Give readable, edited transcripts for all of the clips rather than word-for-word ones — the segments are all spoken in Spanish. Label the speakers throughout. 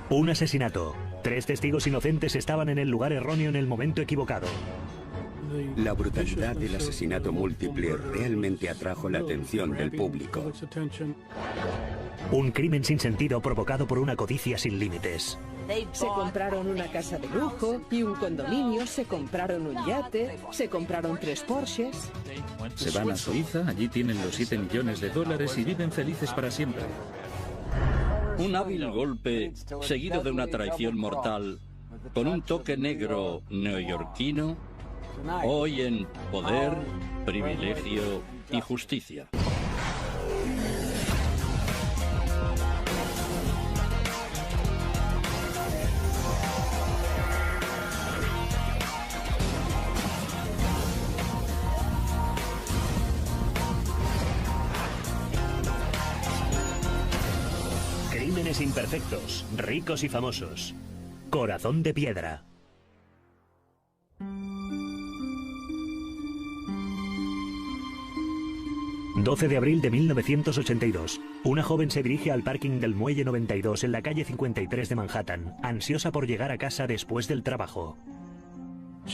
Speaker 1: Un asesinato. 3 testigos inocentes estaban en el lugar erróneo en el momento equivocado.
Speaker 2: La brutalidad del asesinato múltiple realmente atrajo la atención del público.
Speaker 1: Un crimen sin sentido provocado por una codicia sin límites.
Speaker 3: Se compraron una casa de lujo y un condominio, se compraron un yate, se compraron 3 Porsches.
Speaker 4: Se van a Suiza, allí tienen los 7 millones de dólares y viven felices para siempre.
Speaker 5: Un hábil golpe seguido de una traición mortal con un toque negro neoyorquino, hoy en Poder, Privilegio y Justicia.
Speaker 1: Crímenes imperfectos, ricos y famosos. Corazón de piedra. ...12 de abril de 1982... una joven se dirige al parking del Muelle 92 en la calle 53 de Manhattan... ansiosa por llegar a casa después del trabajo.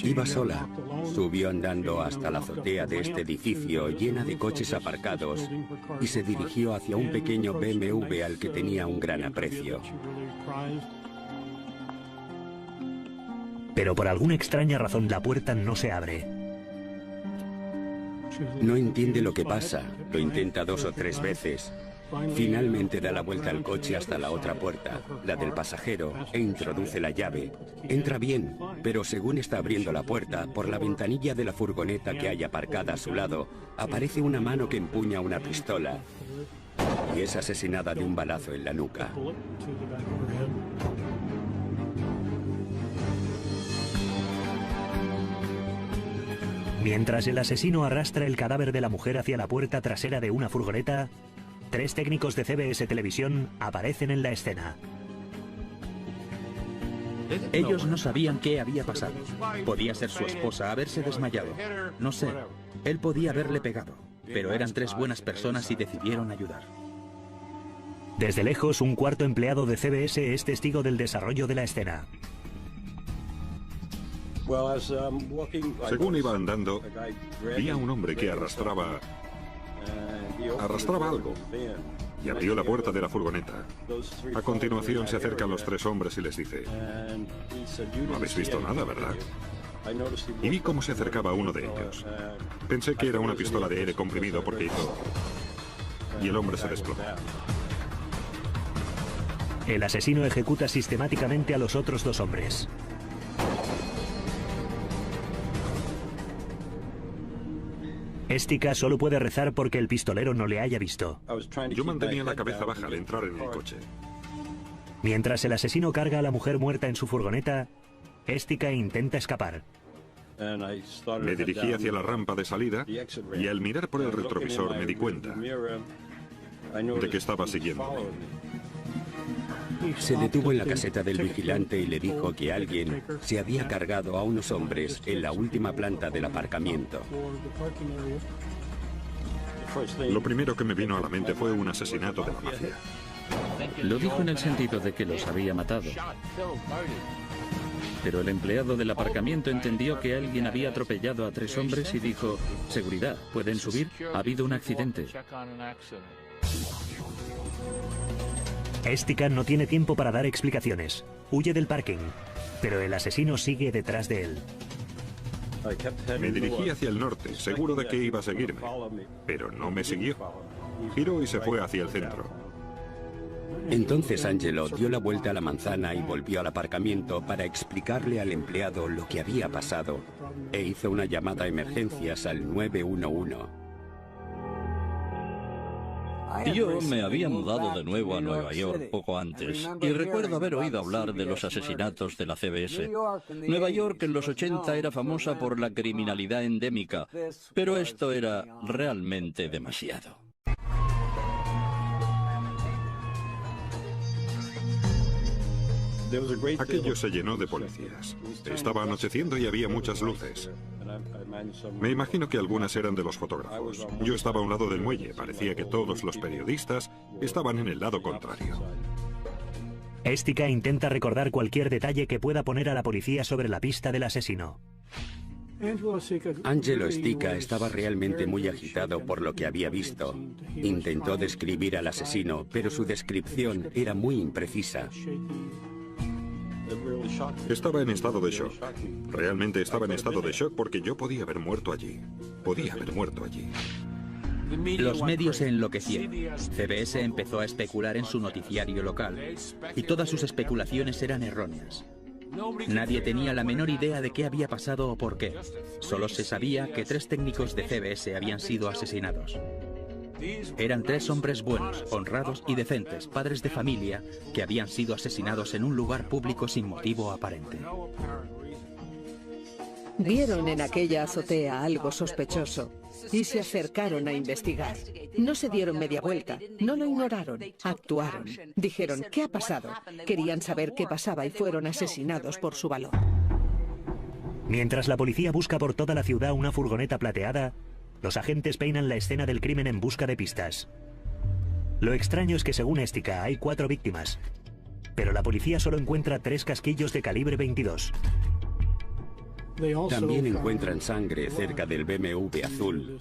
Speaker 2: Iba sola. Subió andando hasta la azotea de este edificio llena de coches aparcados y se dirigió hacia un pequeño BMW al que tenía un gran aprecio.
Speaker 1: Pero por alguna extraña razón la puerta no se abre.
Speaker 2: No entiende lo que pasa, lo intenta 2 o 3 veces. Finalmente da la vuelta al coche hasta la otra puerta, la del pasajero, e introduce la llave. Entra bien, pero según está abriendo la puerta, por la ventanilla de la furgoneta que hay aparcada a su lado, aparece una mano que empuña una pistola y es asesinada de un balazo en la nuca.
Speaker 1: Mientras el asesino arrastra el cadáver de la mujer hacia la puerta trasera de una furgoneta, 3 técnicos de CBS Televisión aparecen en la escena.
Speaker 4: Ellos no sabían qué había pasado. Podía ser su esposa haberse desmayado. No sé. Él podía haberle pegado. Pero eran 3 buenas personas y decidieron ayudar.
Speaker 1: Desde lejos, un cuarto empleado de CBS es testigo del desarrollo de la escena.
Speaker 6: Según iba andando, vi a un hombre que arrastraba algo y abrió la puerta de la furgoneta. A continuación se acercan los 3 hombres y les dice: no habéis visto nada, ¿verdad? Y vi cómo se acercaba uno de ellos. Pensé que era una pistola de aire comprimido porque hizo... y el hombre se desplomó.
Speaker 1: El asesino ejecuta sistemáticamente a los otros 2 hombres. Estica solo puede rezar porque el pistolero no le haya visto.
Speaker 6: Yo mantenía la cabeza baja al entrar en el coche.
Speaker 1: Mientras el asesino carga a la mujer muerta en su furgoneta, Estica intenta escapar.
Speaker 6: Me dirigí hacia la rampa de salida y al mirar por el retrovisor me di cuenta de que estaba siguiéndome.
Speaker 2: Se detuvo en la caseta del vigilante y le dijo que alguien se había cargado a unos hombres en la última planta del aparcamiento.
Speaker 6: Lo primero que me vino a la mente fue un asesinato de la mafia.
Speaker 4: Lo dijo en el sentido de que los había matado. Pero el empleado del aparcamiento entendió que alguien había atropellado a 3 hombres y dijo: seguridad, ¿pueden subir? Ha habido un accidente.
Speaker 1: Estica no tiene tiempo para dar explicaciones. Huye del parking, pero el asesino sigue detrás de él.
Speaker 6: Me dirigí hacia el norte, seguro de que iba a seguirme, pero no me siguió. Giró y se fue hacia el centro.
Speaker 2: Entonces Angelo dio la vuelta a la manzana y volvió al aparcamiento para explicarle al empleado lo que había pasado e hizo una llamada a emergencias al 911.
Speaker 5: Yo me había mudado de nuevo a Nueva York poco antes y recuerdo haber oído hablar de los asesinatos de la CBS. Nueva York en los 80 era famosa por la criminalidad endémica, pero esto era realmente demasiado.
Speaker 6: Aquello se llenó de policías. Estaba anocheciendo y había muchas luces. Me imagino que algunas eran de los fotógrafos. Yo estaba a un lado del muelle. Parecía que todos los periodistas estaban en el lado contrario.
Speaker 1: Estica intenta recordar cualquier detalle que pueda poner a la policía sobre la pista del asesino.
Speaker 2: Angelo Estica estaba realmente muy agitado por lo que había visto. Intentó describir al asesino, pero su descripción era muy imprecisa.
Speaker 6: Estaba en estado de shock. Realmente estaba en estado de shock porque yo podía haber muerto allí. Podía haber muerto allí.
Speaker 4: Los medios se enloquecieron. CBS empezó a especular en su noticiario local y todas sus especulaciones eran erróneas. Nadie tenía la menor idea de qué había pasado o por qué. Solo se sabía que 3 técnicos de CBS habían sido asesinados. Eran 3 hombres buenos, honrados y decentes, padres de familia, que habían sido asesinados en un lugar público sin motivo aparente.
Speaker 3: Vieron en aquella azotea algo sospechoso y se acercaron a investigar. No se dieron media vuelta, no lo ignoraron, actuaron. Dijeron, ¿qué ha pasado? Querían saber qué pasaba y fueron asesinados por su valor.
Speaker 1: Mientras la policía busca por toda la ciudad una furgoneta plateada, los agentes peinan la escena del crimen en busca de pistas. Lo extraño es que según Estica hay 4 víctimas, pero la policía solo encuentra 3 casquillos de calibre 22.
Speaker 2: También encuentran sangre cerca del BMW azul,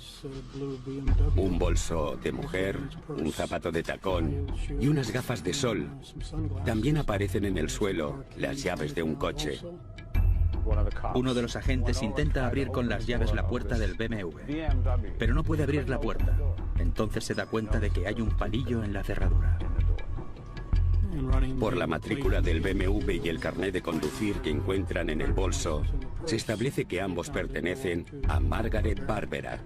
Speaker 2: un bolso de mujer, un zapato de tacón y unas gafas de sol. También aparecen en el suelo las llaves de un coche.
Speaker 4: Uno de los agentes intenta abrir con las llaves la puerta del BMW, pero no puede abrir la puerta. Entonces se da cuenta de que hay un palillo en la cerradura.
Speaker 2: Por la matrícula del BMW y el carné de conducir que encuentran en el bolso, se establece que ambos pertenecen a Margaret Barbera.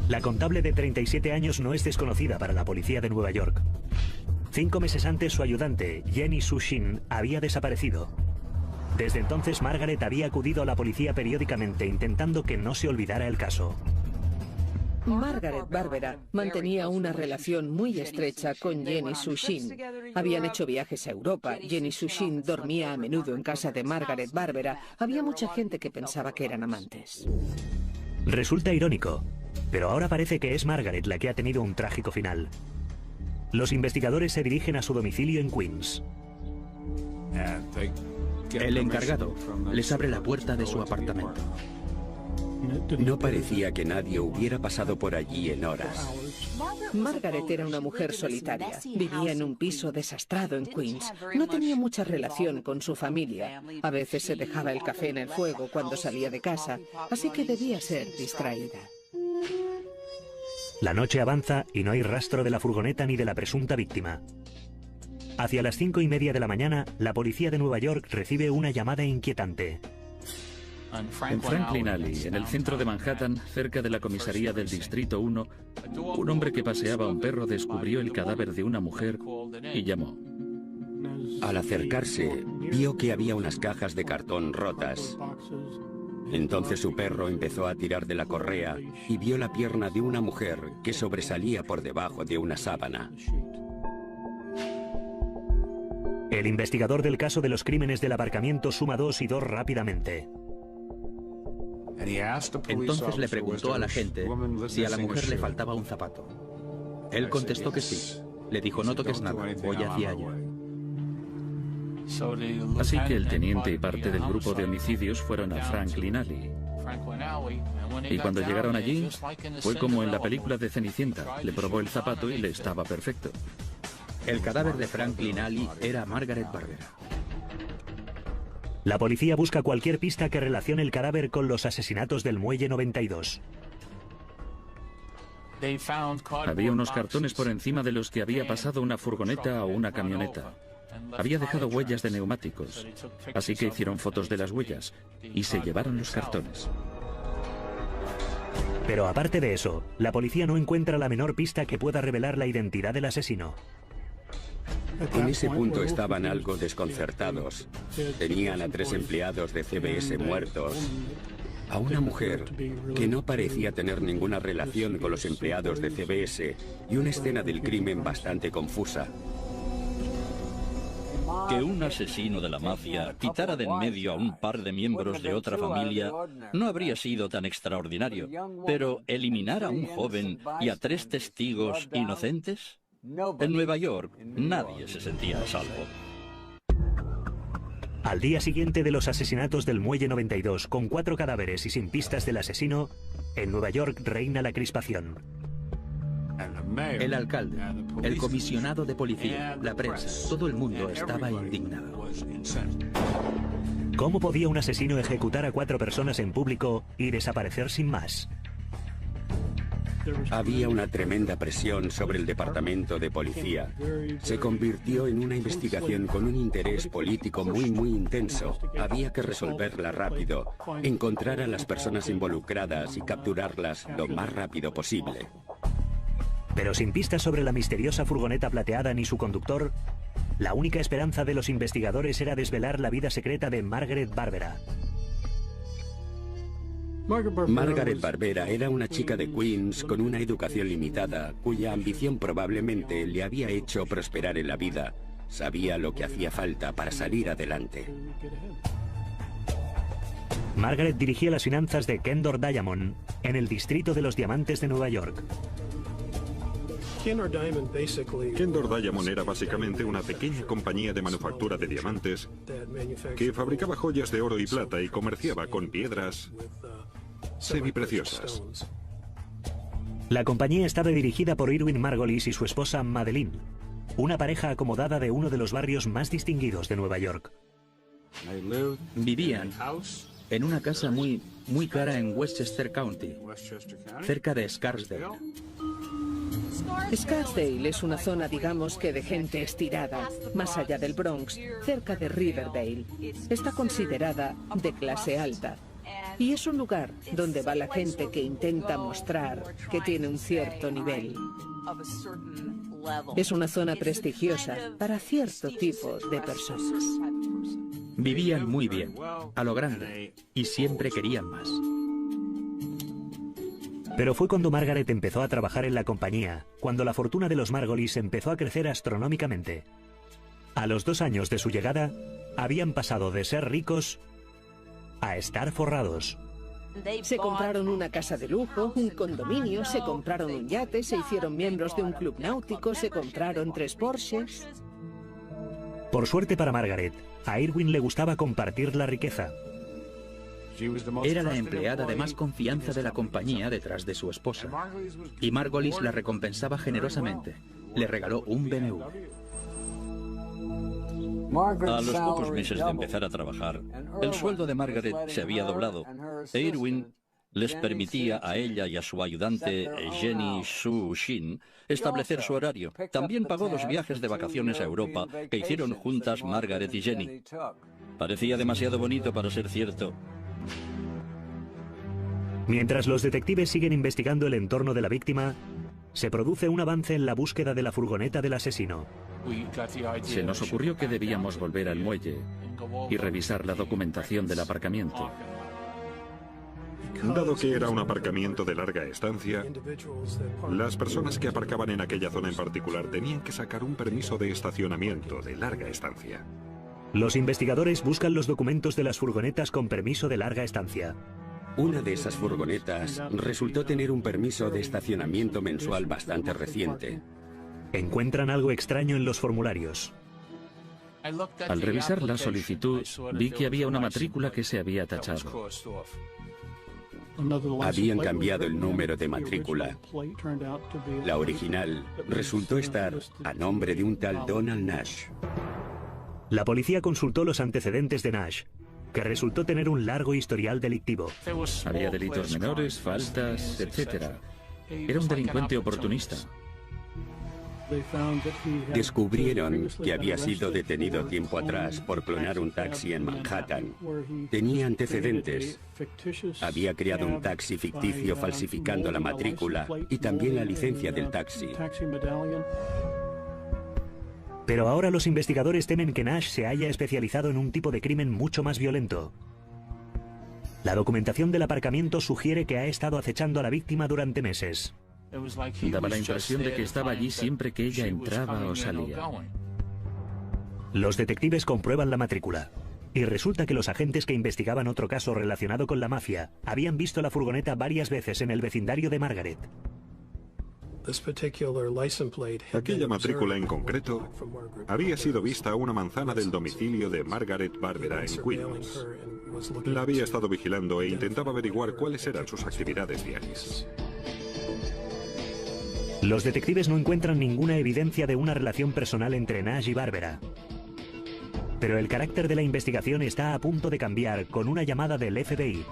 Speaker 1: La contable de 37 años no es desconocida para la policía de Nueva York. 5 meses antes, su ayudante, Jenny Sue Shin, había desaparecido. Desde entonces, Margaret había acudido a la policía periódicamente intentando que no se olvidara el caso.
Speaker 3: Margaret Barbera mantenía una relación muy estrecha con Jenny Sue Shin. Habían hecho viajes a Europa. Jenny Sue Shin dormía a menudo en casa de Margaret Barbera. Había mucha gente que pensaba que eran amantes.
Speaker 1: Resulta irónico, pero ahora parece que es Margaret la que ha tenido un trágico final. Los investigadores se dirigen a su domicilio en Queens.
Speaker 4: El encargado les abre la puerta de su apartamento.
Speaker 2: No parecía que nadie hubiera pasado por allí en horas.
Speaker 3: Margaret era una mujer solitaria. Vivía en un piso desastrado en Queens. No tenía mucha relación con su familia. A veces se dejaba el café en el fuego cuando salía de casa, así que debía ser distraída.
Speaker 1: La noche avanza y no hay rastro de la furgoneta ni de la presunta víctima. Hacia las 5:30 de la mañana, la policía de Nueva York recibe una llamada inquietante.
Speaker 7: En Franklin Alley, en el centro de Manhattan, cerca de la comisaría del Distrito 1, un hombre que paseaba a un perro descubrió el cadáver de una mujer y llamó.
Speaker 2: Al acercarse, vio que había unas cajas de cartón rotas. Entonces su perro empezó a tirar de la correa y vio la pierna de una mujer que sobresalía por debajo de una sábana.
Speaker 1: El investigador del caso de los crímenes del aparcamiento suma 2 y 2 rápidamente.
Speaker 4: Entonces le preguntó a la gente si a la mujer le faltaba un zapato. Él contestó que sí. Le dijo, no toques nada, voy hacia allá.
Speaker 7: Así que el teniente y parte del grupo de homicidios fueron a Franklin Alley. Y cuando llegaron allí, fue como en la película de Cenicienta. Le probó el zapato y le estaba perfecto.
Speaker 4: El cadáver de Franklin Alley era Margaret Barbera.
Speaker 1: La policía busca cualquier pista que relacione el cadáver con los asesinatos del Muelle 92.
Speaker 7: Había unos cartones por encima de los que había pasado una furgoneta o una camioneta. Había dejado huellas de neumáticos, así que hicieron fotos de las huellas y se llevaron los cartones.
Speaker 1: Pero aparte de eso, la policía no encuentra la menor pista que pueda revelar la identidad del asesino.
Speaker 2: En ese punto estaban algo desconcertados. Tenían a 3 empleados de CBS muertos, a una mujer que no parecía tener ninguna relación con los empleados de CBS y una escena del crimen bastante confusa.
Speaker 5: Que un asesino de la mafia quitara de en medio a un par de miembros de otra familia no habría sido tan extraordinario, pero eliminar a un joven y a 3 testigos inocentes... En Nueva York, nadie se sentía a salvo.
Speaker 1: Al día siguiente de los asesinatos del Muelle 92, con 4 cadáveres y sin pistas del asesino, en Nueva York reina la crispación.
Speaker 4: El alcalde, el comisionado de policía, la prensa, todo el mundo estaba indignado.
Speaker 1: ¿Cómo podía un asesino ejecutar a 4 personas en público y desaparecer sin más?
Speaker 2: Había una tremenda presión sobre el departamento de policía. Se convirtió en una investigación con un interés político muy intenso. Había que resolverla rápido, encontrar a las personas involucradas y capturarlas lo más rápido posible.
Speaker 1: Pero sin pistas sobre la misteriosa furgoneta plateada ni su conductor, la única esperanza de los investigadores era desvelar la vida secreta de Margaret Barbera.
Speaker 2: Margaret Barbera era una chica de Queens con una educación limitada, cuya ambición probablemente le había hecho prosperar en la vida. Sabía lo que hacía falta para salir adelante.
Speaker 1: Margaret dirigía las finanzas de Kendor Diamond en el distrito de los diamantes de Nueva York.
Speaker 6: Kendor Diamond era básicamente una pequeña compañía de manufactura de diamantes que fabricaba joyas de oro y plata y comerciaba con piedras semipreciosas.
Speaker 1: La compañía estaba dirigida por Irwin Margolis y su esposa Madeline, una pareja acomodada de uno de los barrios más distinguidos de Nueva York.
Speaker 4: Vivían en una casa muy cara en Westchester County, cerca de Scarsdale.
Speaker 3: Scarsdale es una zona, digamos que de gente estirada, más allá del Bronx, cerca de Riverdale. Está considerada de clase alta. Y es un lugar donde va la gente que intenta mostrar que tiene un cierto nivel. Es una zona prestigiosa para cierto tipo de personas.
Speaker 4: Vivían muy bien, a lo grande, y siempre querían más.
Speaker 1: Pero fue cuando Margaret empezó a trabajar en la compañía, cuando la fortuna de los Margolis empezó a crecer astronómicamente. A los 2 años de su llegada, habían pasado de ser ricos a estar forrados.
Speaker 3: Se compraron una casa de lujo, un condominio, se compraron un yate, se hicieron miembros de un club náutico, se compraron 3 Porsches.
Speaker 1: Por suerte para Margaret, a Irwin le gustaba compartir la riqueza.
Speaker 4: Era la empleada de más confianza de la compañía detrás de su esposa. Y Margolis la recompensaba generosamente. Le regaló un BMW.
Speaker 5: A los pocos meses de empezar a trabajar, el sueldo de Margaret se había doblado e Irwin les permitía a ella y a su ayudante Jenny Sue Shin establecer su horario. También pagó 2 viajes de vacaciones a Europa que hicieron juntas Margaret y Jenny. Parecía demasiado bonito para ser cierto.
Speaker 1: Mientras los detectives siguen investigando el entorno de la víctima, se produce un avance en la búsqueda de la furgoneta del asesino.
Speaker 7: Se nos ocurrió que debíamos volver al muelle y revisar la documentación del aparcamiento.
Speaker 6: Dado que era un aparcamiento de larga estancia, las personas que aparcaban en aquella zona en particular tenían que sacar un permiso de estacionamiento de larga estancia.
Speaker 1: Los investigadores buscan los documentos de las furgonetas con permiso de larga estancia.
Speaker 2: Una de esas furgonetas resultó tener un permiso de estacionamiento mensual bastante reciente.
Speaker 1: Encuentran algo extraño en los formularios.
Speaker 7: Al revisar la solicitud, vi que había una matrícula que se había tachado.
Speaker 2: Habían cambiado el número de matrícula. La original resultó estar a nombre de un tal Donald Nash.
Speaker 1: La policía consultó los antecedentes de Nash, que resultó tener un largo historial delictivo.
Speaker 7: Había delitos menores, faltas, etc. Era un delincuente oportunista.
Speaker 2: Descubrieron que había sido detenido tiempo atrás por clonar un taxi en Manhattan. Tenía antecedentes. Había creado un taxi ficticio falsificando la matrícula y también la licencia del taxi.
Speaker 1: Pero ahora los investigadores temen que Nash se haya especializado en un tipo de crimen mucho más violento. La documentación del aparcamiento sugiere que ha estado acechando a la víctima durante meses.
Speaker 7: Daba la impresión de que estaba allí siempre que ella entraba o salía.
Speaker 1: Los detectives comprueban la matrícula. Y resulta que los agentes que investigaban otro caso relacionado con la mafia habían visto la furgoneta varias veces en el vecindario de Margaret.
Speaker 6: Aquella matrícula en concreto había sido vista a una manzana del domicilio de Margaret Barbera en Queens. La había estado vigilando e intentaba averiguar cuáles eran sus actividades diarias.
Speaker 1: Los detectives no encuentran ninguna evidencia de una relación personal entre Nash y Barbera. Pero el carácter de la investigación está a punto de cambiar con una llamada del FBI.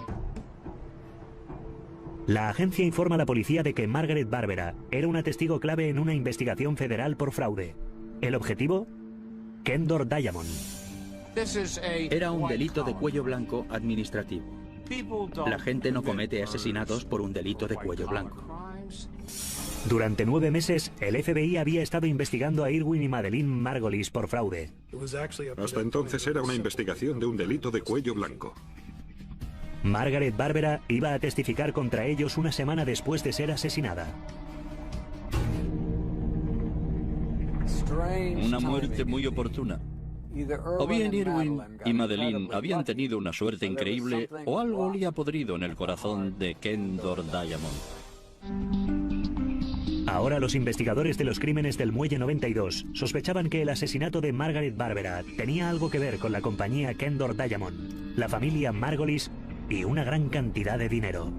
Speaker 1: La agencia informa a la policía de que Margaret Barbera era una testigo clave en una investigación federal por fraude. ¿El objetivo? Kendor Diamond.
Speaker 4: Era un delito de cuello blanco administrativo. La gente no comete asesinatos por un delito de cuello blanco.
Speaker 1: Durante 9 meses, el FBI había estado investigando a Irwin y Madeleine Margolis por fraude.
Speaker 6: Hasta entonces era una investigación de un delito de cuello blanco.
Speaker 1: Margaret Barbera iba a testificar contra ellos una semana después de ser asesinada.
Speaker 5: Una muerte muy oportuna. O bien Irwin y Madeleine habían tenido una suerte increíble, o algo olía podrido en el corazón de Kendor Diamond.
Speaker 1: Ahora los investigadores de los crímenes del Muelle 92 sospechaban que el asesinato de Margaret Barbera tenía algo que ver con la compañía Kendor Diamond, la familia Margolis y una gran cantidad de dinero.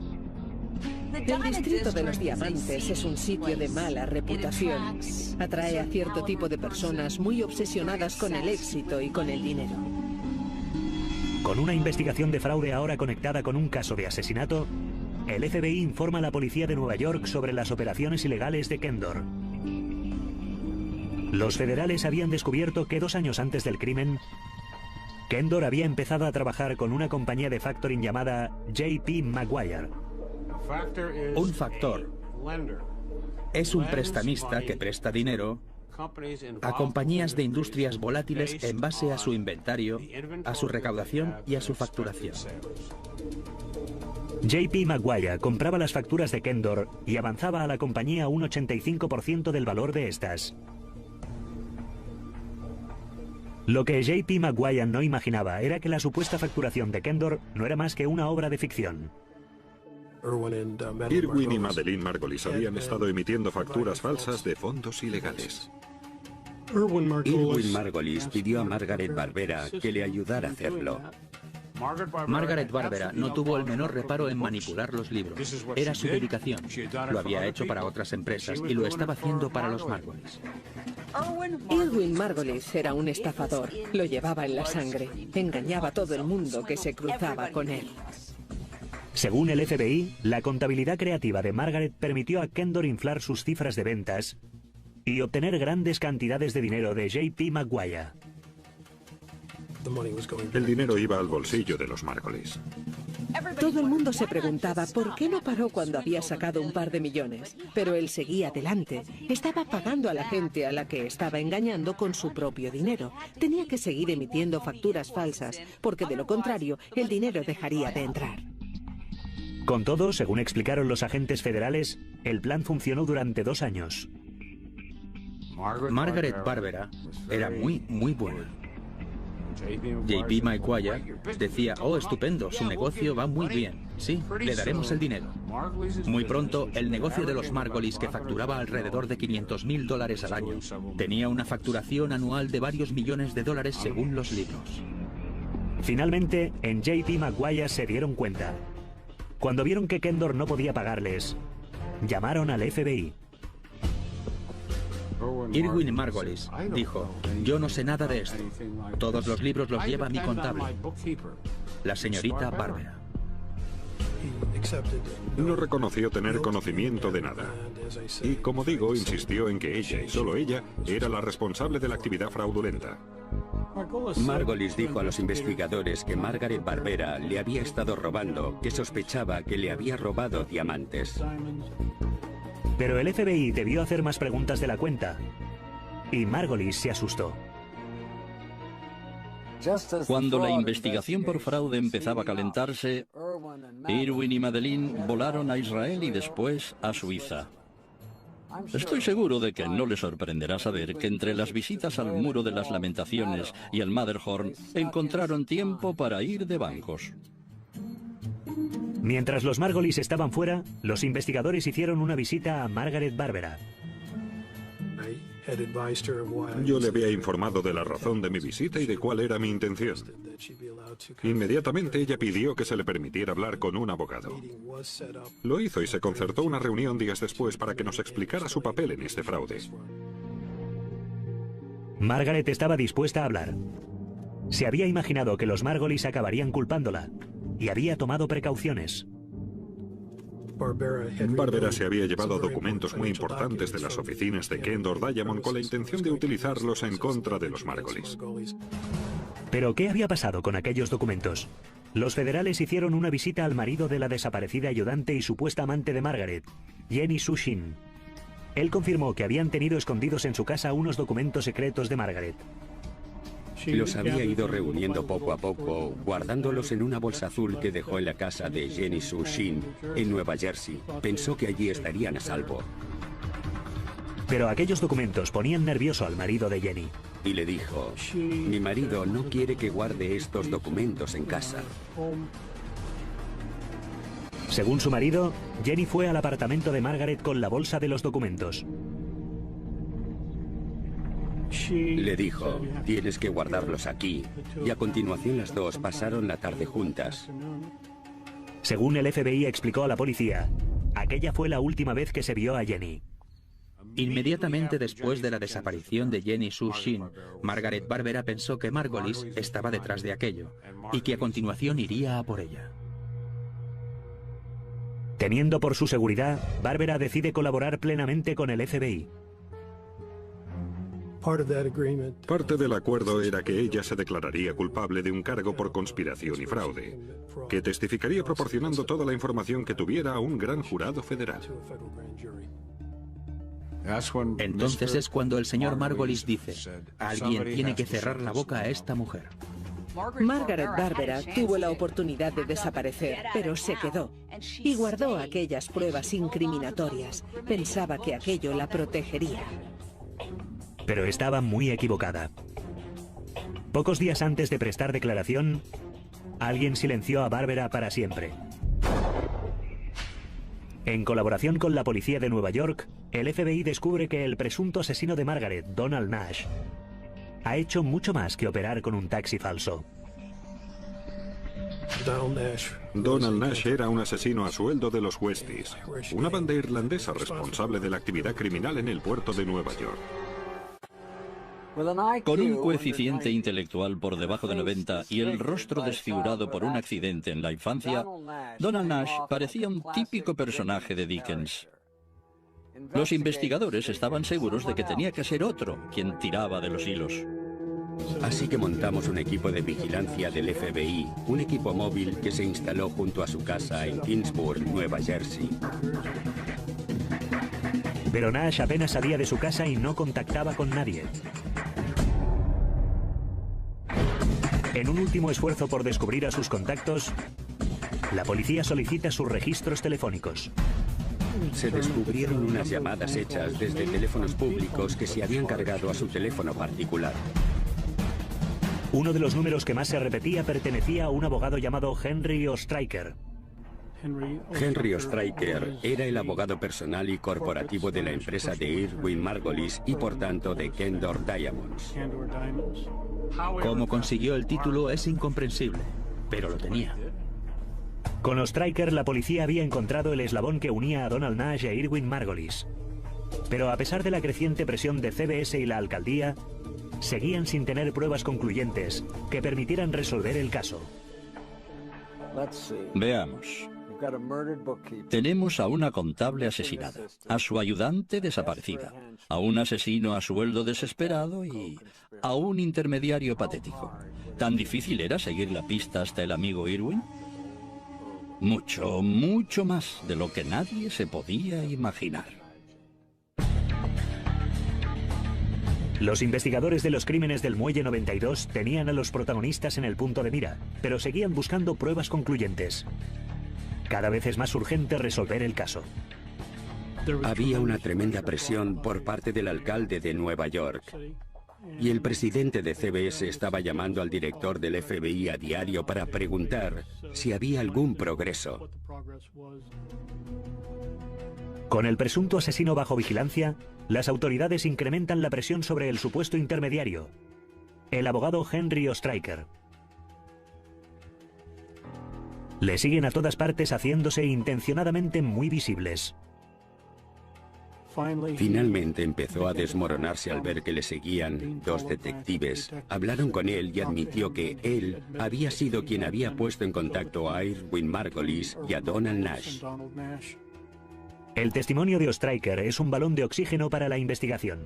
Speaker 3: El distrito de los diamantes es un sitio de mala reputación. Atrae a cierto tipo de personas muy obsesionadas con el éxito y con el dinero.
Speaker 1: Con una investigación de fraude ahora conectada con un caso de asesinato, el FBI informa a la policía de Nueva York sobre las operaciones ilegales de Kendor. Los federales habían descubierto que 2 años antes del crimen, Kendor había empezado a trabajar con una compañía de factoring llamada J.P. Maguire.
Speaker 4: Un factor es un prestamista que presta dinero a compañías de industrias volátiles en base a su inventario, a su recaudación y a su facturación.
Speaker 1: J.P. Maguire compraba las facturas de Kendor y avanzaba a la compañía un 85% del valor de estas. Lo que J.P. Maguire no imaginaba era que la supuesta facturación de Kendor no era más que una obra de ficción.
Speaker 6: Irwin y Madeleine Margolis habían estado emitiendo facturas falsas de fondos ilegales.
Speaker 2: Irwin Margolis pidió a Margaret Barbera que le ayudara a hacerlo.
Speaker 4: Margaret Barbera no tuvo el menor reparo en manipular los libros. Era su dedicación. Lo había hecho para otras empresas y lo estaba haciendo para los Margolis.
Speaker 3: Irwin Margolis era un estafador. Lo llevaba en la sangre. Engañaba a todo el mundo que se cruzaba con él.
Speaker 1: Según el FBI, la contabilidad creativa de Margaret permitió a Kendor inflar sus cifras de ventas y obtener grandes cantidades de dinero de J.P. Maguire.
Speaker 6: El dinero iba al bolsillo de los Margolis.
Speaker 3: Todo el mundo se preguntaba por qué no paró cuando había sacado un par de millones. Pero él seguía adelante. Estaba pagando a la gente a la que estaba engañando con su propio dinero. Tenía que seguir emitiendo facturas falsas, porque de lo contrario, el dinero dejaría de entrar.
Speaker 1: Con todo, según explicaron los agentes federales, el plan funcionó durante 2 años.
Speaker 4: Margaret Barbera era muy buena. J.P. Maguire decía, oh, estupendo, su negocio va muy bien. Sí, le daremos el dinero. Muy pronto, el negocio de los Margolis, que facturaba alrededor de $500,000 al año, tenía una facturación anual de varios millones de dólares según los libros.
Speaker 1: Finalmente, en J.P. Maguire se dieron cuenta. Cuando vieron que Kendor no podía pagarles, llamaron al FBI.
Speaker 4: Irwin Margolis dijo, yo no sé nada de esto. Todos los libros los lleva mi contable, la señorita Barbera.
Speaker 6: No reconoció tener conocimiento de nada. Y, como digo, insistió en que ella, y solo ella, era la responsable de la actividad fraudulenta.
Speaker 2: Margolis dijo a los investigadores que Margaret Barbera le había estado robando, que sospechaba que le había robado diamantes.
Speaker 1: Pero el FBI debió hacer más preguntas de la cuenta. Y Margolis se asustó.
Speaker 5: Cuando la investigación por fraude empezaba a calentarse, Irwin y Madeleine volaron a Israel y después a Suiza. Estoy seguro de que no le sorprenderá saber que entre las visitas al Muro de las Lamentaciones y al Matterhorn encontraron tiempo para ir de bancos.
Speaker 1: Mientras los Margolis estaban fuera, los investigadores hicieron una visita a Margaret Barbera.
Speaker 6: Yo le había informado de la razón de mi visita y de cuál era mi intención. Inmediatamente ella pidió que se le permitiera hablar con un abogado. Lo hizo y se concertó una reunión días después para que nos explicara su papel en este fraude.
Speaker 1: Margaret estaba dispuesta a hablar. Se había imaginado que los Margolis acabarían culpándola y había tomado precauciones.
Speaker 6: Barbera se había llevado documentos muy importantes de las oficinas de Kendor Diamond con la intención de utilizarlos en contra de los Margolis.
Speaker 1: ¿Pero qué había pasado con aquellos documentos? Los federales hicieron una visita al marido de la desaparecida ayudante y supuesta amante de Margaret, Jenny Soo Shin. Él confirmó que habían tenido escondidos en su casa unos documentos secretos de Margaret.
Speaker 2: Los había ido reuniendo poco a poco, guardándolos en una bolsa azul que dejó en la casa de Jenny Soo Shin, en Nueva Jersey. Pensó que allí estarían a salvo.
Speaker 1: Pero aquellos documentos ponían nervioso al marido de Jenny.
Speaker 2: Y le dijo, mi marido no quiere que guarde estos documentos en casa.
Speaker 1: Según su marido, Jenny fue al apartamento de Margaret con la bolsa de los documentos.
Speaker 2: Le dijo, tienes que guardarlos aquí. Y a continuación las dos pasaron la tarde juntas.
Speaker 1: Según el FBI explicó a la policía, aquella fue la última vez que se vio a Jenny.
Speaker 4: Inmediatamente después de la desaparición de Jenny Soo Shin, Margaret Barbera pensó que Margolis estaba detrás de aquello y que a continuación iría a por ella.
Speaker 1: Temiendo por su seguridad, Barbera decide colaborar plenamente con el FBI.
Speaker 6: Parte del acuerdo era que ella se declararía culpable de un cargo por conspiración y fraude, que testificaría proporcionando toda la información que tuviera a un gran jurado federal.
Speaker 4: Entonces es cuando el señor Margolis dice, alguien tiene que cerrar la boca a esta mujer.
Speaker 3: Margaret Barbera tuvo la oportunidad de desaparecer, pero se quedó y guardó aquellas pruebas incriminatorias. Pensaba que aquello la protegería.
Speaker 1: Pero estaba muy equivocada. Pocos días antes de prestar declaración, alguien silenció a Barbera para siempre. En colaboración con la policía de Nueva York, el FBI descubre que el presunto asesino de Margaret, Donald Nash, ha hecho mucho más que operar con un taxi falso.
Speaker 6: Donald Nash era un asesino a sueldo de los Westies, una banda irlandesa responsable de la actividad criminal en el puerto de Nueva York.
Speaker 5: Con un coeficiente intelectual por debajo de 90 y el rostro desfigurado por un accidente en la infancia, Donald Nash parecía un típico personaje de Dickens. Los investigadores estaban seguros de que tenía que ser otro quien tiraba de los hilos.
Speaker 2: Así que montamos un equipo de vigilancia del FBI, un equipo móvil que se instaló junto a su casa en Kingsburg, Nueva Jersey.
Speaker 1: Pero Nash apenas salía de su casa y no contactaba con nadie. En un último esfuerzo por descubrir a sus contactos, la policía solicita sus registros telefónicos.
Speaker 2: Se descubrieron unas llamadas hechas desde teléfonos públicos que se habían cargado a su teléfono particular.
Speaker 1: Uno de los números que más se repetía pertenecía a un abogado llamado Henry Oestreicher.
Speaker 2: Henry Oestreicher era el abogado personal y corporativo de la empresa de Irwin Margolis y por tanto de Kendor Diamonds.
Speaker 4: Cómo consiguió el título es incomprensible, pero lo tenía.
Speaker 1: Con Oestreicher la policía había encontrado el eslabón que unía a Donald Nash e Irwin Margolis. Pero a pesar de la creciente presión de CBS y la alcaldía, seguían sin tener pruebas concluyentes que permitieran resolver el caso.
Speaker 5: Veamos. Tenemos a una contable asesinada, a su ayudante desaparecida, a un asesino a sueldo desesperado y a un intermediario patético. ¿Tan difícil era seguir la pista hasta el amigo Irwin? Mucho, mucho más de lo que nadie se podía imaginar.
Speaker 1: Los investigadores de los crímenes del Muelle 92 tenían a los protagonistas en el punto de mira, pero seguían buscando pruebas concluyentes. Cada vez es más urgente resolver el caso.
Speaker 2: Había una tremenda presión por parte del alcalde de Nueva York. Y el presidente de CBS estaba llamando al director del FBI a diario para preguntar si había algún progreso.
Speaker 1: Con el presunto asesino bajo vigilancia, las autoridades incrementan la presión sobre el supuesto intermediario, el abogado Henry Oestreicher. Le siguen a todas partes haciéndose intencionadamente muy visibles.
Speaker 2: Finalmente empezó a desmoronarse al ver que le seguían dos detectives. Hablaron con él y admitió que él había sido quien había puesto en contacto a Irwin Margolis y a Donald Nash.
Speaker 1: El testimonio de Oestreicher es un balón de oxígeno para la investigación.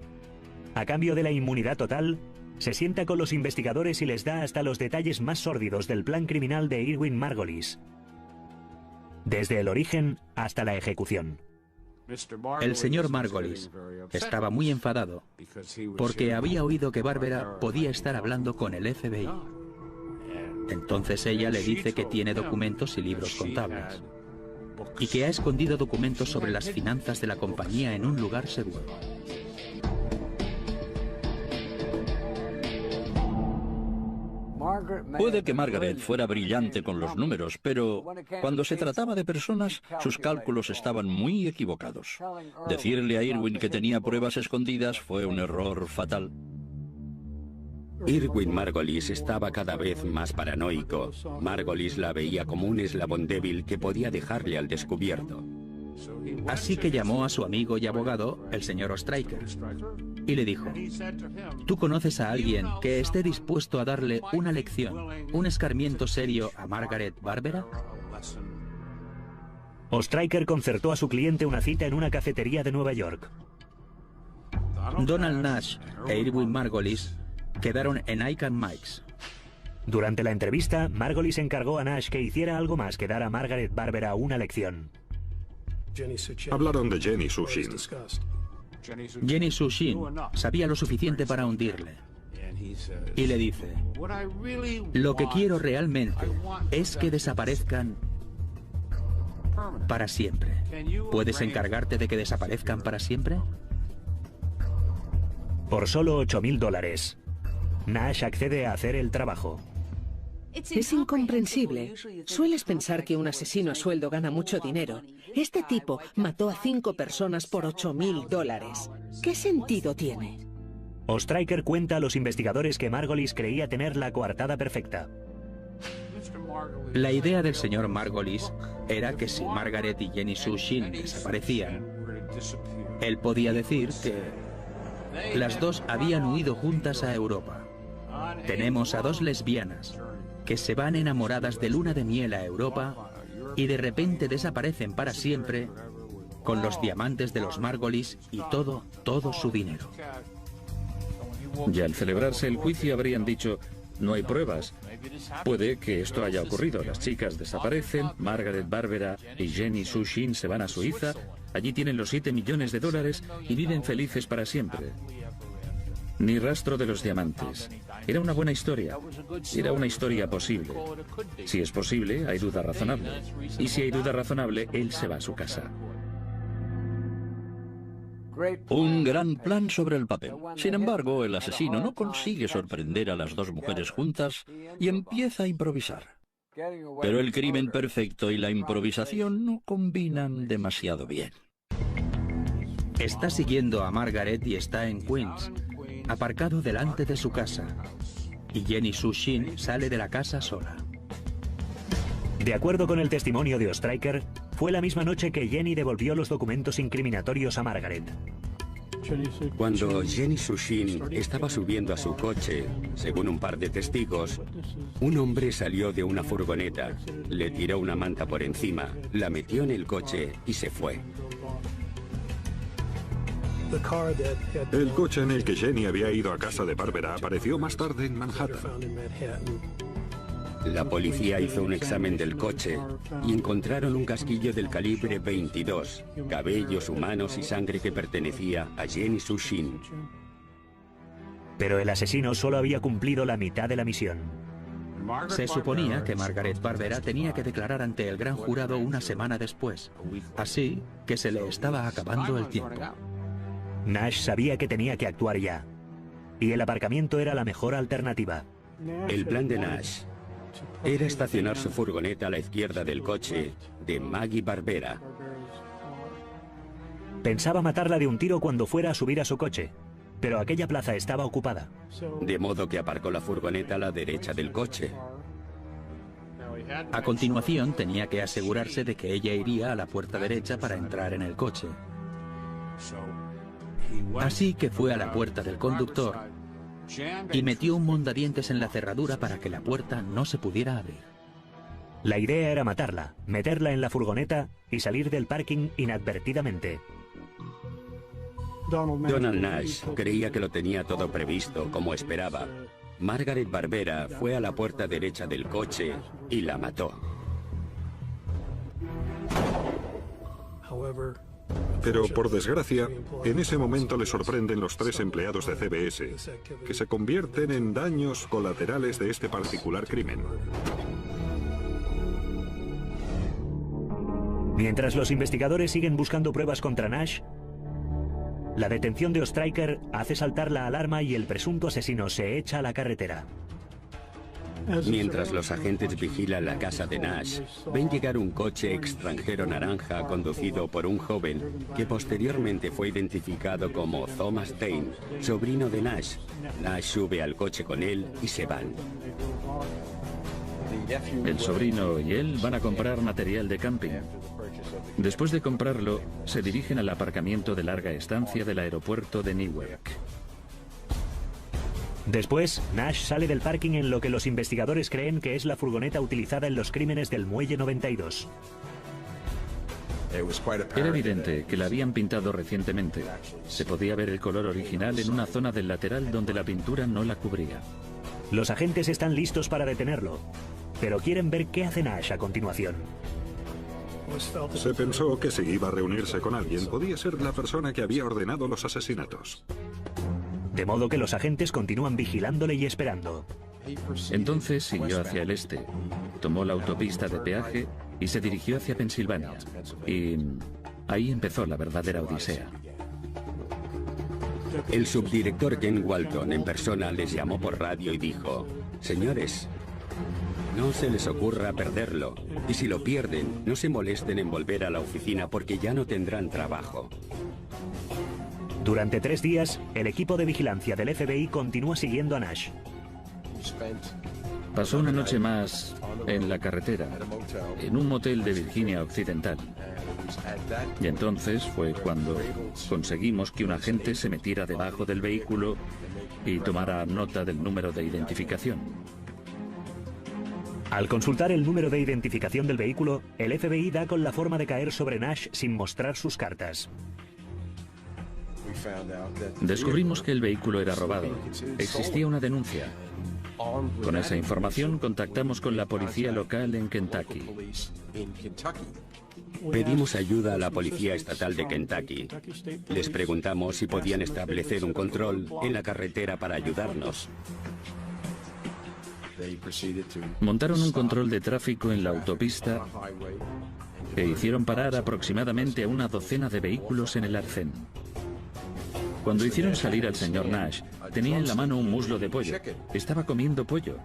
Speaker 1: A cambio de la inmunidad total, se sienta con los investigadores y les da hasta los detalles más sórdidos del plan criminal de Irwin Margolis, desde el origen hasta la ejecución.
Speaker 4: El señor Margolis estaba muy enfadado porque había oído que Barbera podía estar hablando con el FBI. Entonces ella le dice que tiene documentos y libros contables y que ha escondido documentos sobre las finanzas de la compañía en un lugar seguro.
Speaker 5: Puede que Margaret fuera brillante con los números, pero cuando se trataba de personas, sus cálculos estaban muy equivocados. Decirle a Irwin que tenía pruebas escondidas fue un error fatal.
Speaker 2: Irwin Margolis estaba cada vez más paranoico. Margolis la veía como un eslabón débil que podía dejarle al descubierto.
Speaker 4: Así que llamó a su amigo y abogado, el señor Oestreicher, y le dijo: ¿tú conoces a alguien que esté dispuesto a darle una lección, un escarmiento serio a Margaret Barbera?
Speaker 1: Oestreicher concertó a su cliente una cita en una cafetería de Nueva York.
Speaker 4: Donald Nash e Irwin Margolis quedaron en Ike and Mike's.
Speaker 1: Durante la entrevista, Margolis encargó a Nash que hiciera algo más que dar a Margaret Barbera una lección.
Speaker 6: Hablaron de Jenny Sushin.
Speaker 4: Jenny Sushin sabía lo suficiente para hundirle. Y le dice: lo que quiero realmente es que desaparezcan para siempre. ¿Puedes encargarte de que desaparezcan para siempre?
Speaker 1: Por solo $8.000, Nash accede a hacer el trabajo.
Speaker 3: Es incomprensible. Sueles pensar que un asesino a sueldo gana mucho dinero. Este tipo mató a 5 personas por $8.000. ¿Qué sentido tiene?
Speaker 1: Oestreicher cuenta a los investigadores que Margolis creía tener la coartada perfecta.
Speaker 4: La idea del señor Margolis era que si Margaret y Jenny Sushin desaparecían, él podía decir que las dos habían huido juntas a Europa. Tenemos a dos lesbianas que se van enamoradas de luna de miel a Europa y de repente desaparecen para siempre con los diamantes de los Margolis y todo su dinero.
Speaker 7: Y al celebrarse el juicio habrían dicho: no hay pruebas. Puede que esto haya ocurrido. Las chicas desaparecen, Margaret Barbera y Jenny Sushin se van a Suiza, allí tienen los $7 millones y viven felices para siempre. Ni rastro de los diamantes. Era una buena historia. Era una historia posible. Si es posible, hay duda razonable. Y si hay duda razonable, él se va a su casa.
Speaker 5: Un gran plan sobre el papel. Sin embargo, el asesino no consigue sorprender a las dos mujeres juntas y empieza a improvisar. Pero el crimen perfecto y la improvisación no combinan demasiado bien.
Speaker 4: Está siguiendo a Margaret y está en Queens, aparcado delante de su casa. Y Jenny Sushin sale de la casa sola.
Speaker 1: De acuerdo con el testimonio de Oestreicher, fue la misma noche que Jenny devolvió los documentos incriminatorios a Margaret.
Speaker 2: Cuando Jenny Sushin estaba subiendo a su coche, según un par de testigos, un hombre salió de una furgoneta, le tiró una manta por encima, la metió en el coche y se fue.
Speaker 6: El coche en el que Jenny había ido a casa de Barbera apareció más tarde en Manhattan.
Speaker 2: La policía hizo un examen del coche y encontraron un casquillo del calibre 22, cabellos humanos y sangre que pertenecía a Jenny Sushin.
Speaker 1: Pero el asesino solo había cumplido la mitad de la misión.
Speaker 4: Se suponía que Margaret Barbera tenía que declarar ante el gran jurado una semana después, así que se le estaba acabando el tiempo.
Speaker 1: Nash sabía que tenía que actuar ya, y el aparcamiento era la mejor alternativa.
Speaker 2: El plan de Nash era estacionar su furgoneta a la izquierda del coche de Maggie Barbera.
Speaker 1: Pensaba matarla de un tiro cuando fuera a subir a su coche, pero aquella plaza estaba ocupada.
Speaker 2: De modo que aparcó la furgoneta a la derecha del coche.
Speaker 4: A continuación tenía que asegurarse de que ella iría a la puerta derecha para entrar en el coche. Así que fue a la puerta del conductor y metió un mondadientes en la cerradura para que la puerta no se pudiera abrir.
Speaker 1: La idea era matarla, meterla en la furgoneta y salir del parking inadvertidamente.
Speaker 2: Donald Nash creía que lo tenía todo previsto, como esperaba. Margaret Barbera fue a la puerta derecha del coche y la mató.
Speaker 6: Pero, por desgracia, en ese momento le sorprenden los 3 empleados de CBS, que se convierten en daños colaterales de este particular crimen.
Speaker 1: Mientras los investigadores siguen buscando pruebas contra Nash, la detención de Oestreicher hace saltar la alarma y el presunto asesino se echa a la carretera.
Speaker 2: Mientras los agentes vigilan la casa de Nash, ven llegar un coche extranjero naranja conducido por un joven que posteriormente fue identificado como Thomas Tain, sobrino de Nash. Nash sube al coche con él y se van.
Speaker 7: El sobrino y él van a comprar material de camping. Después de comprarlo, se dirigen al aparcamiento de larga estancia del aeropuerto de Newark.
Speaker 1: Después, Nash sale del parking en lo que los investigadores creen que es la furgoneta utilizada en los crímenes del Muelle 92.
Speaker 7: Era evidente que la habían pintado recientemente. Se podía ver el color original en una zona del lateral donde la pintura no la cubría.
Speaker 1: Los agentes están listos para detenerlo, pero quieren ver qué hace Nash a continuación.
Speaker 6: Se pensó que si iba a reunirse con alguien, podía ser la persona que había ordenado los asesinatos.
Speaker 1: De modo que los agentes continúan vigilándole y esperando.
Speaker 7: Entonces siguió hacia el este, tomó la autopista de peaje y se dirigió hacia Pensilvania. Y ahí empezó la verdadera odisea.
Speaker 2: El subdirector Ken Walton en persona les llamó por radio y dijo: «Señores, no se les ocurra perderlo. Y si lo pierden, no se molesten en volver a la oficina porque ya no tendrán trabajo».
Speaker 1: Durante 3 días, el equipo de vigilancia del FBI continúa siguiendo a Nash.
Speaker 7: Pasó una noche más en la carretera, en un motel de Virginia Occidental. Y entonces fue cuando conseguimos que un agente se metiera debajo del vehículo y tomara nota del número de identificación.
Speaker 1: Al consultar el número de identificación del vehículo, el FBI da con la forma de caer sobre Nash sin mostrar sus cartas.
Speaker 7: Descubrimos que el vehículo era robado. Existía una denuncia. Con esa información contactamos con la policía local en Kentucky.
Speaker 2: Pedimos ayuda a la Policía Estatal de Kentucky. Les preguntamos si podían establecer un control en la carretera para ayudarnos.
Speaker 7: Montaron un control de tráfico en la autopista e hicieron parar aproximadamente a una docena de vehículos en el arcén. Cuando hicieron salir al señor Nash, tenía en la mano un muslo de pollo. Estaba comiendo pollo.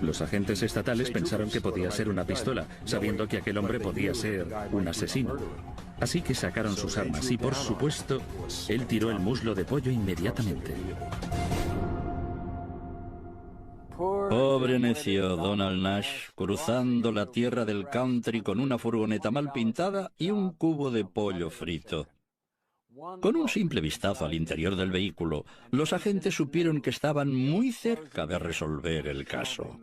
Speaker 7: Los agentes estatales pensaron que podía ser una pistola, sabiendo que aquel hombre podía ser un asesino. Así que sacaron sus armas y, por supuesto, él tiró el muslo de pollo inmediatamente.
Speaker 5: Pobre necio Donald Nash, cruzando la tierra del country con una furgoneta mal pintada y un cubo de pollo frito. Con un simple vistazo al interior del vehículo, los agentes supieron que estaban muy cerca de resolver el caso.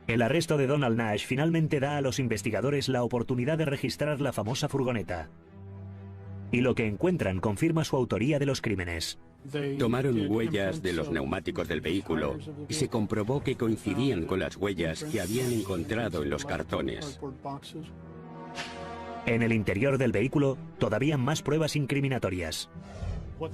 Speaker 1: El arresto de Donald Nash finalmente da a los investigadores la oportunidad de registrar la famosa furgoneta. Y lo que encuentran confirma su autoría de los crímenes.
Speaker 2: Tomaron huellas de los neumáticos del vehículo y se comprobó que coincidían con las huellas que habían encontrado en los cartones.
Speaker 1: En el interior del vehículo, todavía más pruebas incriminatorias.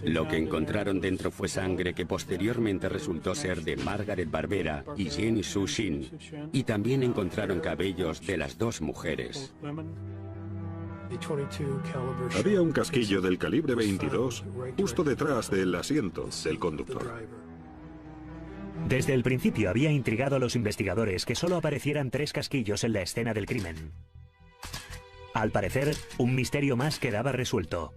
Speaker 2: Lo que encontraron dentro fue sangre que posteriormente resultó ser de Margaret Barbera y Jenny Sue Shin, y también encontraron cabellos de las 2 mujeres.
Speaker 6: Había un casquillo del calibre 22 justo detrás del asiento del conductor.
Speaker 1: Desde el principio había intrigado a los investigadores que solo aparecieran 3 casquillos en la escena del crimen. Al parecer, un misterio más quedaba resuelto.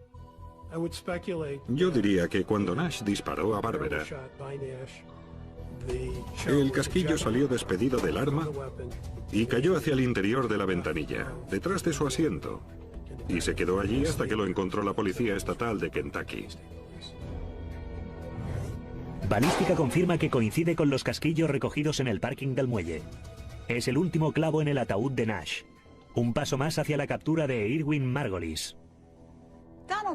Speaker 6: Yo diría que cuando Nash disparó a Barbera, el casquillo salió despedido del arma y cayó hacia el interior de la ventanilla, detrás de su asiento, y se quedó allí hasta que lo encontró la policía estatal de Kentucky.
Speaker 1: Balística confirma que coincide con los casquillos recogidos en el parking del muelle. Es el último clavo en el ataúd de Nash. Un paso más hacia la captura de Irwin Margolis.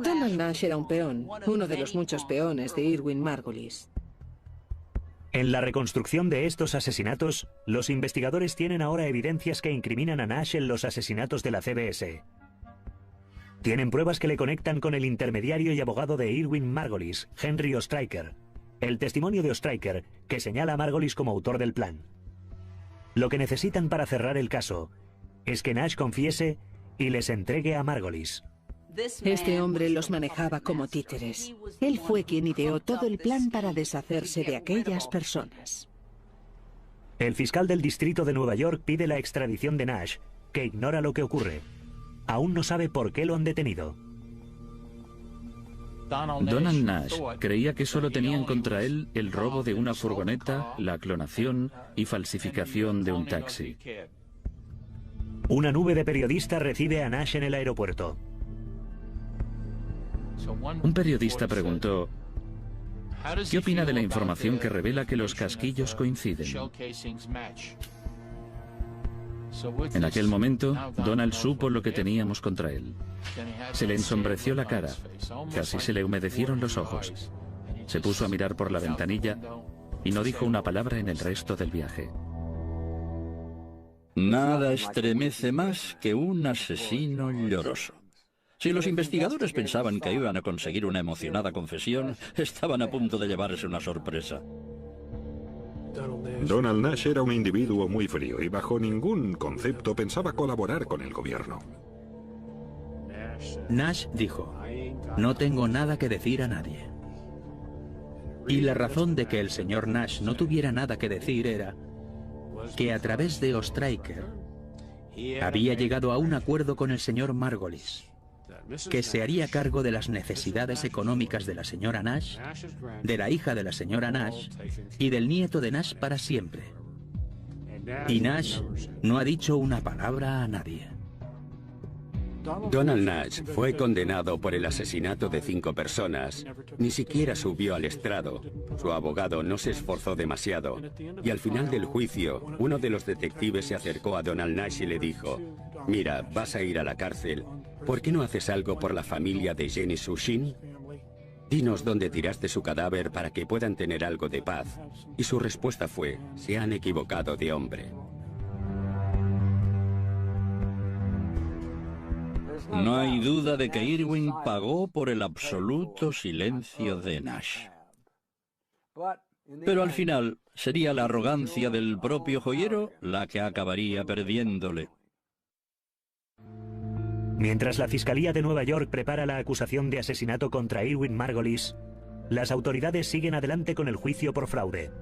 Speaker 3: Donald Nash era un peón, uno de los muchos peones de Irwin Margolis.
Speaker 1: En la reconstrucción de estos asesinatos, los investigadores tienen ahora evidencias que incriminan a Nash en los asesinatos de la CBS. Tienen pruebas que le conectan con el intermediario y abogado de Irwin Margolis, Henry Oestreicher. El testimonio de Oestreicher, que señala a Margolis como autor del plan. Lo que necesitan para cerrar el caso es que Nash confiese y les entregue a Margolis.
Speaker 3: Este hombre los manejaba como títeres. Él fue quien ideó todo el plan para deshacerse de aquellas personas.
Speaker 1: El fiscal del distrito de Nueva York pide la extradición de Nash, que ignora lo que ocurre. Aún no sabe por qué lo han detenido.
Speaker 7: Donald Nash creía que solo tenían contra él el robo de una furgoneta, la clonación y falsificación de un taxi.
Speaker 1: Una nube de periodistas recibe a Nash en el aeropuerto.
Speaker 7: Un periodista preguntó: ¿qué opina de la información que revela que los casquillos coinciden? En aquel momento, Donald supo lo que teníamos contra él. Se le ensombreció la cara, casi se le humedecieron los ojos. Se puso a mirar por la ventanilla y no dijo una palabra en el resto del viaje.
Speaker 5: Nada estremece más que un asesino lloroso. Si los investigadores pensaban que iban a conseguir una emocionada confesión, estaban a punto de llevarse una sorpresa.
Speaker 6: Donald Nash era un individuo muy frío y bajo ningún concepto pensaba colaborar con el gobierno.
Speaker 4: Nash dijo: no tengo nada que decir a nadie. Y la razón de que el señor Nash no tuviera nada que decir era que a través de Oestreicher había llegado a un acuerdo con el señor Margolis, que se haría cargo de las necesidades económicas de la señora Nash, de la hija de la señora Nash y del nieto de Nash para siempre. Y Nash no ha dicho una palabra a nadie.
Speaker 2: Donald Nash fue condenado por el asesinato de 5 personas. Ni siquiera subió al estrado. Su abogado no se esforzó demasiado. Y al final del juicio, uno de los detectives se acercó a Donald Nash y le dijo: mira, vas a ir a la cárcel. ¿Por qué no haces algo por la familia de Jenny Sue Shin? Dinos dónde tiraste su cadáver para que puedan tener algo de paz. Y su respuesta fue: se han equivocado de hombre.
Speaker 5: No hay duda de que Irwin pagó por el absoluto silencio de Nash. Pero al final sería la arrogancia del propio joyero la que acabaría perdiéndole.
Speaker 1: Mientras la Fiscalía de Nueva York prepara la acusación de asesinato contra Irwin Margolis, las autoridades siguen adelante con el juicio por fraude.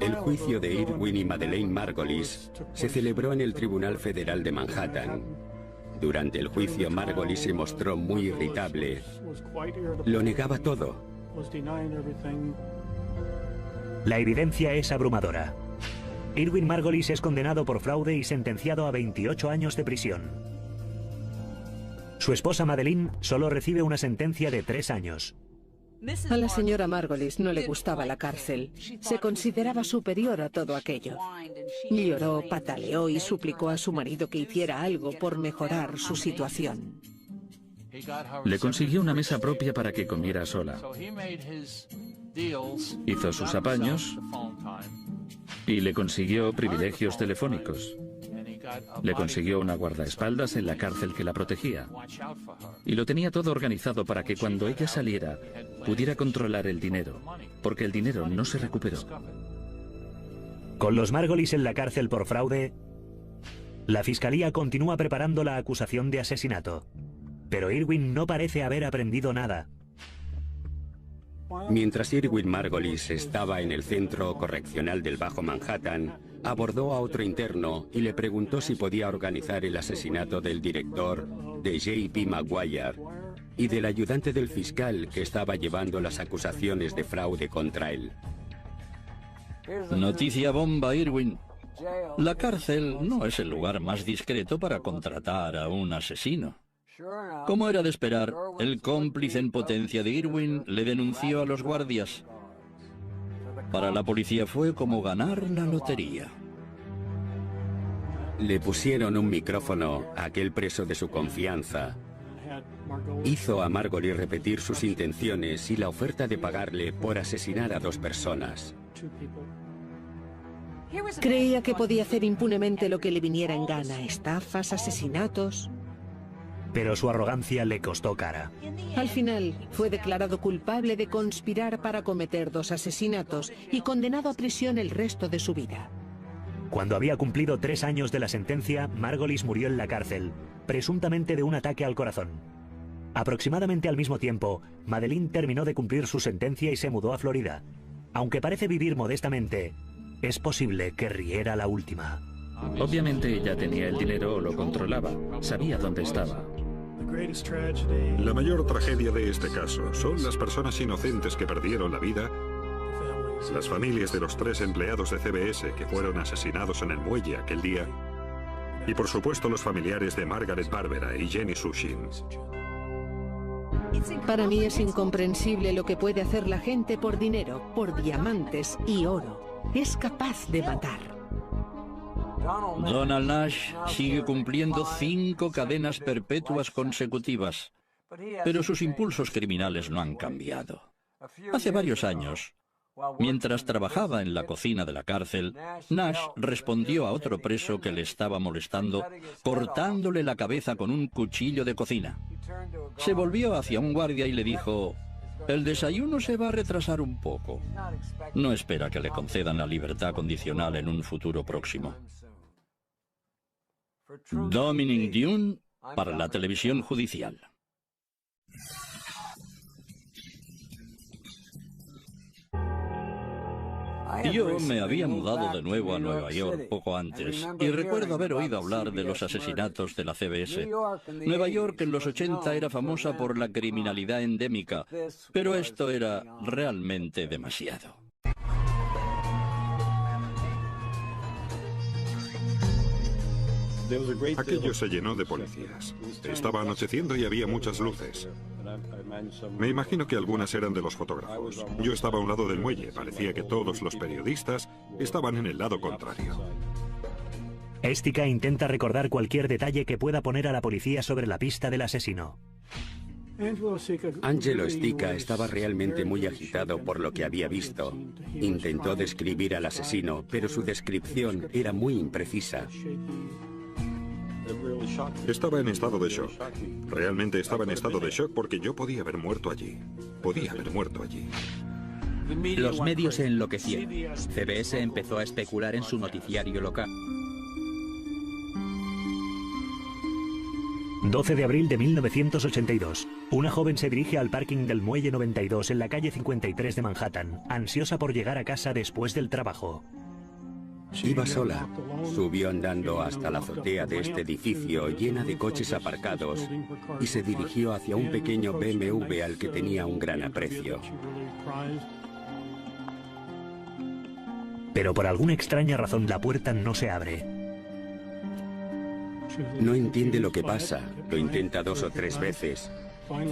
Speaker 2: El juicio de Irwin y Madeleine Margolis se celebró en el Tribunal Federal de Manhattan. Durante el juicio, Margolis se mostró muy irritable. Lo negaba todo.
Speaker 1: La evidencia es abrumadora. Irwin Margolis es condenado por fraude y sentenciado a 28 años de prisión. Su esposa Madeleine solo recibe una sentencia de 3 años.
Speaker 3: A la señora Margolis no le gustaba la cárcel. Se consideraba superior a todo aquello. Lloró, pataleó y suplicó a su marido que hiciera algo por mejorar su situación.
Speaker 7: Le consiguió una mesa propia para que comiera sola. Hizo sus apaños y le consiguió privilegios telefónicos. Le consiguió una guardaespaldas en la cárcel que la protegía. Y lo tenía todo organizado para que cuando ella saliera pudiera controlar el dinero, porque el dinero no se recuperó.
Speaker 1: Con los Margolis en la cárcel por fraude, la Fiscalía continúa preparando la acusación de asesinato. Pero Irwin no parece haber aprendido nada.
Speaker 2: Mientras Irwin Margolis estaba en el centro correccional del Bajo Manhattan, abordó a otro interno y le preguntó si podía organizar el asesinato del director de J.P. Maguire y del ayudante del fiscal que estaba llevando las acusaciones de fraude contra él.
Speaker 5: Noticia bomba, Irwin. La cárcel no es el lugar más discreto para contratar a un asesino. Como era de esperar, el cómplice en potencia de Irwin le denunció a los guardias. Para la policía fue como ganar la lotería.
Speaker 2: Le pusieron un micrófono a aquel preso de su confianza. Hizo a Margolis repetir sus intenciones y la oferta de pagarle por asesinar a 2 personas.
Speaker 3: Creía que podía hacer impunemente lo que le viniera en gana, estafas, asesinatos.
Speaker 1: Pero su arrogancia le costó cara.
Speaker 3: Al final, fue declarado culpable de conspirar para cometer 2 asesinatos y condenado a prisión el resto de su vida.
Speaker 1: Cuando había cumplido 3 años de la sentencia, Margolis murió en la cárcel, presuntamente de un ataque al corazón. Aproximadamente al mismo tiempo, Madeleine terminó de cumplir su sentencia y se mudó a Florida. Aunque parece vivir modestamente, es posible que riera la última.
Speaker 7: Obviamente ella tenía el dinero o lo controlaba, sabía dónde estaba.
Speaker 6: La mayor tragedia de este caso son las personas inocentes que perdieron la vida, las familias de los 3 empleados de CBS que fueron asesinados en el muelle aquel día, y por supuesto los familiares de Margaret Barbera y Jenny Sushin.
Speaker 3: Para mí es incomprensible lo que puede hacer la gente por dinero, por diamantes y oro. Es capaz de matar.
Speaker 5: Donald Nash sigue cumpliendo 5 cadenas perpetuas consecutivas, pero sus impulsos criminales no han cambiado. Hace varios años, mientras trabajaba en la cocina de la cárcel, Nash respondió a otro preso que le estaba molestando, cortándole la cabeza con un cuchillo de cocina. Se volvió hacia un guardia y le dijo: «El desayuno se va a retrasar un poco». No espera que le concedan la libertad condicional en un futuro próximo. Dominic Dune para la televisión judicial. Yo me había mudado de nuevo a Nueva York poco antes y recuerdo haber oído hablar de los asesinatos de la CBS. Nueva York en los 80 era famosa por la criminalidad endémica, pero esto era realmente demasiado.
Speaker 6: Aquello se llenó de policías. Estaba anocheciendo y había muchas luces. Me imagino que algunas eran de los fotógrafos. Yo estaba a un lado del muelle. Parecía que todos los periodistas estaban en el lado contrario.
Speaker 1: Estica intenta recordar cualquier detalle que pueda poner a la policía sobre la pista del asesino.
Speaker 2: Angelo Estica estaba realmente muy agitado por lo que había visto. Intentó describir al asesino, pero su descripción era muy imprecisa.
Speaker 6: Estaba en estado de shock. Realmente estaba en estado de shock porque yo podía haber muerto allí. Podía haber muerto allí.
Speaker 4: Los medios se enloquecieron. CBS empezó a especular en su noticiario local.
Speaker 1: 12 de abril de 1982. Una joven se dirige al parking del Muelle 92 en la calle 53 de Manhattan, ansiosa por llegar a casa después del trabajo.
Speaker 2: Iba sola. Subió andando hasta la azotea de este edificio llena de coches aparcados y se dirigió hacia un pequeño BMW al que tenía un gran aprecio.
Speaker 1: Pero por alguna extraña razón la puerta no se abre.
Speaker 2: No entiende lo que pasa. Lo intenta 2 o 3 veces.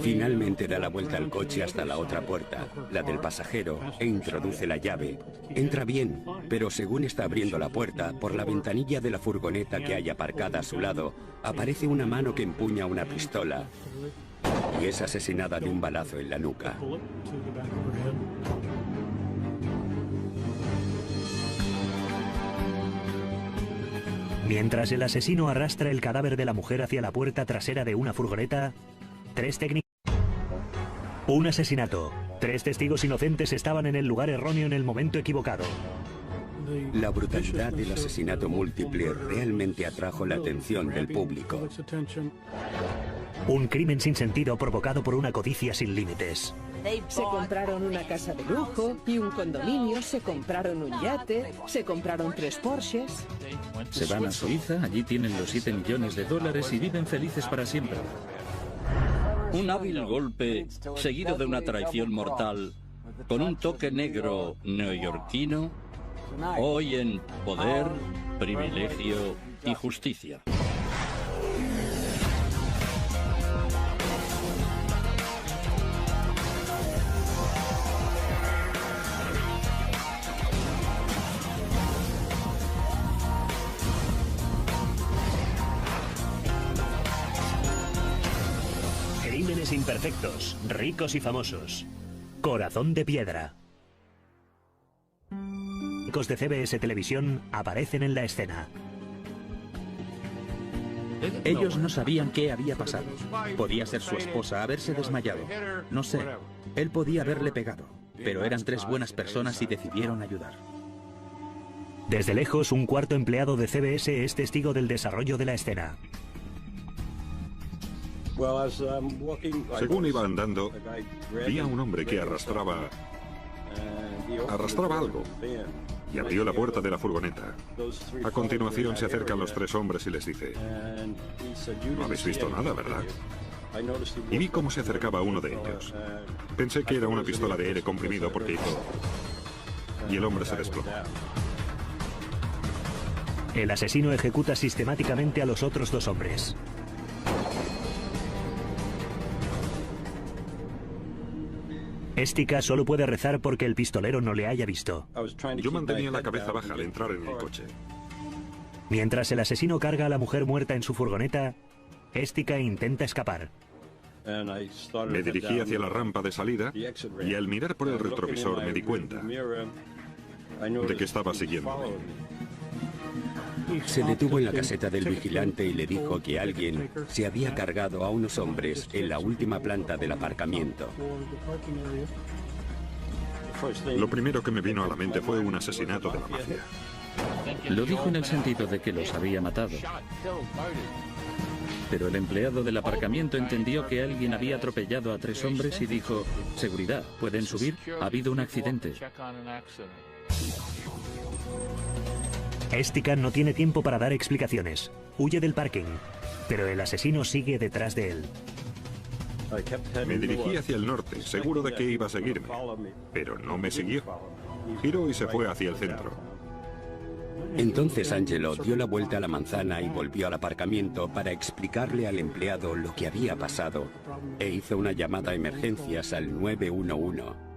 Speaker 2: Finalmente da la vuelta al coche hasta la otra puerta, la del pasajero, e introduce la llave. Entra bien, pero según está abriendo la puerta, por la ventanilla de la furgoneta que hay aparcada a su lado, aparece una mano que empuña una pistola y es asesinada de un balazo en la nuca.
Speaker 1: Mientras el asesino arrastra el cadáver de la mujer hacia la puerta trasera de una furgoneta, 3 técnicos... Un asesinato. 3 testigos inocentes estaban en el lugar erróneo en el momento equivocado.
Speaker 2: La brutalidad del asesinato múltiple realmente atrajo la atención del público.
Speaker 1: Un crimen sin sentido provocado por una codicia sin límites.
Speaker 3: Se compraron una casa de lujo y un condominio, se compraron un yate, se compraron 3 Porsches.
Speaker 7: Se van a Suiza, allí tienen los 7 millones de dólares y viven felices para siempre.
Speaker 5: Un hábil golpe seguido de una traición mortal con un toque negro neoyorquino, hoy en Poder, Privilegio y Justicia.
Speaker 1: Crímenes imperfectos, ricos y famosos. Corazón de piedra. Los de CBS Televisión aparecen en la escena.
Speaker 4: Ellos no sabían qué había pasado. Podía ser su esposa, haberse desmayado. No sé. Él podía haberle pegado. Pero eran 3 buenas personas y decidieron ayudar.
Speaker 1: Desde lejos, un cuarto empleado de CBS es testigo del desarrollo de la escena.
Speaker 6: Según iba andando, vi a un hombre que arrastraba algo y abrió la puerta de la furgoneta. A continuación se acercan los 3 hombres y les dice: no habéis visto nada, ¿verdad? Y vi cómo se acercaba uno de ellos. Pensé que era una pistola de aire comprimido porque hizo... y el hombre se desplomó.
Speaker 1: El asesino ejecuta sistemáticamente a los otros 2 hombres. Estica solo puede rezar porque el pistolero no le haya visto.
Speaker 6: Yo mantenía la cabeza baja al entrar en el coche.
Speaker 1: Mientras el asesino carga a la mujer muerta en su furgoneta, Estica intenta escapar.
Speaker 6: Me dirigí hacia la rampa de salida y al mirar por el retrovisor me di cuenta de que estaba siguiéndome.
Speaker 2: Se detuvo en la caseta del vigilante y le dijo que alguien se había cargado a unos hombres en la última planta del aparcamiento.
Speaker 6: Lo primero que me vino a la mente fue un asesinato de la mafia.
Speaker 7: Lo dijo en el sentido de que los había matado. Pero el empleado del aparcamiento entendió que alguien había atropellado a 3 hombres y dijo: seguridad, ¿pueden subir? Ha habido un accidente.
Speaker 1: Estica no tiene tiempo para dar explicaciones. Huye del parking, pero el asesino sigue detrás de él.
Speaker 6: Me dirigí hacia el norte, seguro de que iba a seguirme, pero no me siguió. Giró y se fue hacia el centro.
Speaker 2: Entonces Angelo dio la vuelta a la manzana y volvió al aparcamiento para explicarle al empleado lo que había pasado e hizo una llamada a emergencias al 911.